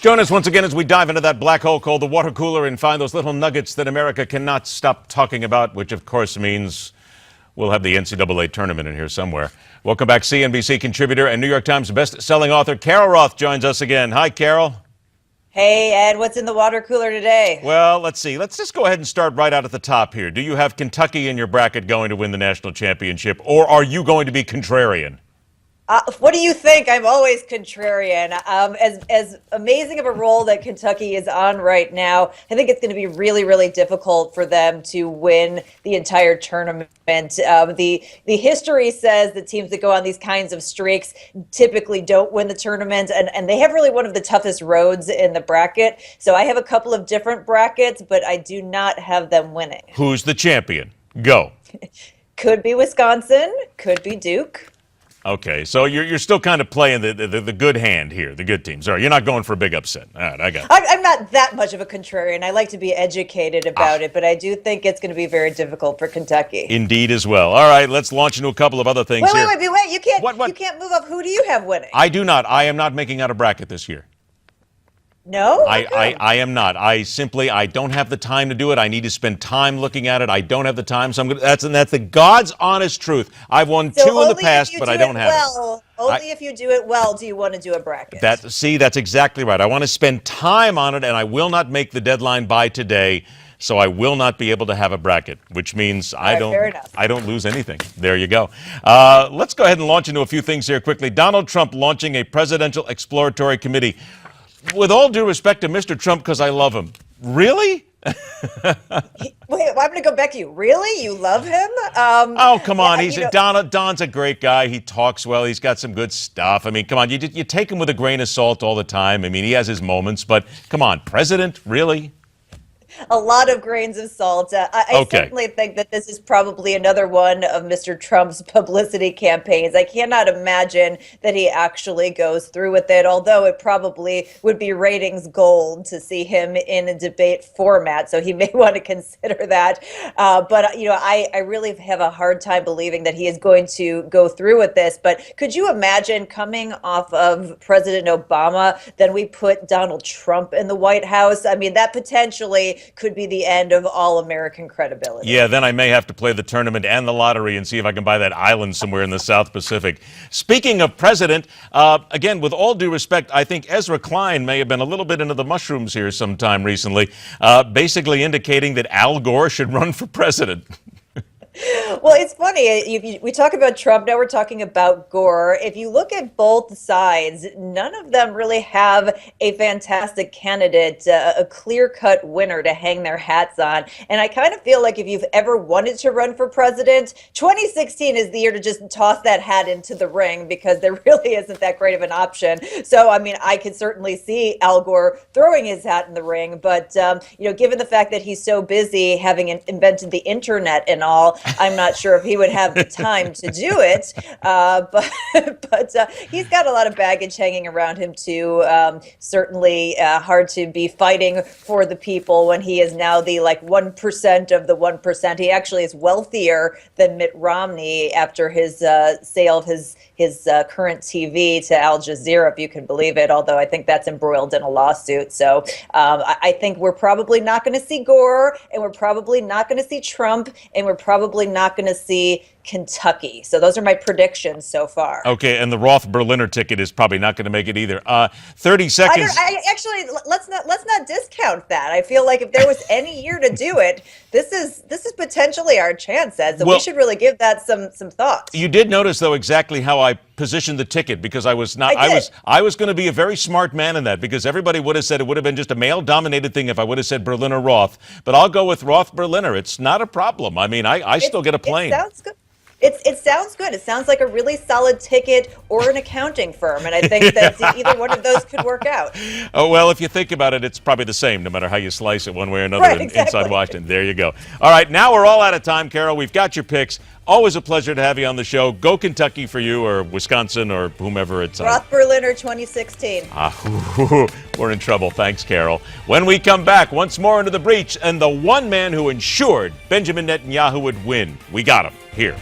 Join us once again as we dive into that black hole called the water cooler and find those little nuggets that America cannot stop talking about, which of course means we'll have the NCAA tournament in here somewhere. Welcome back. CNBC contributor and New York Times best-selling author Carol Roth joins us again. Hi, Carol. Hey, Ed, what's in the water cooler today? Well, let's see. Let's just go ahead and start right out at the top here. Do you have Kentucky in your bracket going to win the national championship, or are you going to be contrarian? What do you think? I'm always contrarian. As amazing of a role that Kentucky is on right now, I think it's going to be really, really difficult for them to win the entire tournament. The history says that teams that go on these kinds of streaks typically don't win the tournament, and they have really one of the toughest roads in the bracket. So I have a couple of different brackets, but I do not have them winning. Who's the champion? Go. Could be Wisconsin, could be Duke. Okay, so you're still kind of playing the good hand here, the good team. Sorry, you're not going for a big upset. All right, I got it. I'm not that much of a contrarian. I like to be educated about it, but I do think it's going to be very difficult for Kentucky. Indeed as well. All right, let's launch into a couple of other things here. Wait. You can't. What? You can't move up. Who do you have winning? I do not. I am not making out a bracket this year. No? I am not. I don't have the time to do it. I need to spend time looking at it. I don't have the time, so that's the God's honest truth. I've won two in the past, but I don't have it. Only if you do it well do you want to do a bracket. That's exactly right. I want to spend time on it, and I will not make the deadline by today, so I will not be able to have a bracket, which means I don't lose anything. There you go. Let's go ahead and launch into a few things here quickly. Donald Trump launching a presidential exploratory committee. With all due respect to Mr. Trump, because I love him. Really? Wait, I'm going to go back to you. Really? You love him? Oh, come on. Don's a great guy. He talks well. He's got some good stuff. I mean, come on. You take him with a grain of salt all the time. I mean, he has his moments, but come on. President? Really? A lot of grains of salt. I certainly think that this is probably another one of Mr. Trump's publicity campaigns. I cannot imagine that he actually goes through with it, although it probably would be ratings gold to see him in a debate format. So he may want to consider that. But I really have a hard time believing that he is going to go through with this. But could you imagine coming off of President Obama, then we put Donald Trump in the White House? I mean, that potentially could be the end of all American credibility. Yeah, then I may have to play the tournament and the lottery and see if I can buy that island somewhere in the South Pacific. Speaking of president, again, with all due respect, I think Ezra Klein may have been a little bit into the mushrooms here sometime recently, basically indicating that Al Gore should run for president. Well, it's funny. We talk about Trump, now we're talking about Gore. If you look at both sides, none of them really have a fantastic candidate, a clear-cut winner to hang their hats on. And I kind of feel like if you've ever wanted to run for president, 2016 is the year to just toss that hat into the ring, because there really isn't that great of an option. So, I mean, I could certainly see Al Gore throwing his hat in the ring. But, given the fact that he's so busy having invented the internet and all, I'm not sure if he would have the time to do it, but he's got a lot of baggage hanging around him too. Certainly hard to be fighting for the people when he is now the 1% of the 1%. He actually is wealthier than Mitt Romney after his sale of his current TV to Al Jazeera, if you can believe it, although I think that's embroiled in a lawsuit. So I think we're probably not going to see Gore, and we're probably not going to see Trump, and we're probably not going to see Kentucky. So those are my predictions so far. Okay, and the Roth Berliner ticket is probably not going to make it either. 30 seconds. Actually, let's not discount that. I feel like if there was any year to do it, this is potentially our chance, Ed. So we should really give that some thought. You did notice, though, exactly how I positioned the ticket, because I was going to be a very smart man in that, because everybody would have said it would have been just a male-dominated thing if I would have said Berliner Roth. But I'll go with Roth Berliner. It's not a problem. I mean, I still get a plane. It sounds good. It sounds good. It sounds like a really solid ticket or an accounting firm, and I think that either one of those could work out. Oh, well, if you think about it, it's probably the same, no matter how you slice it one way or another. Right, exactly. Inside Washington. There you go. All right, now we're all out of time, Carol. We've got your picks. Always a pleasure to have you on the show. Go Kentucky for you, or Wisconsin, or whomever it's on. Roth Berliner 2016. We're in trouble. Thanks, Carol. When we come back, once more into the breach, and the one man who ensured Benjamin Netanyahu would win. We got him here.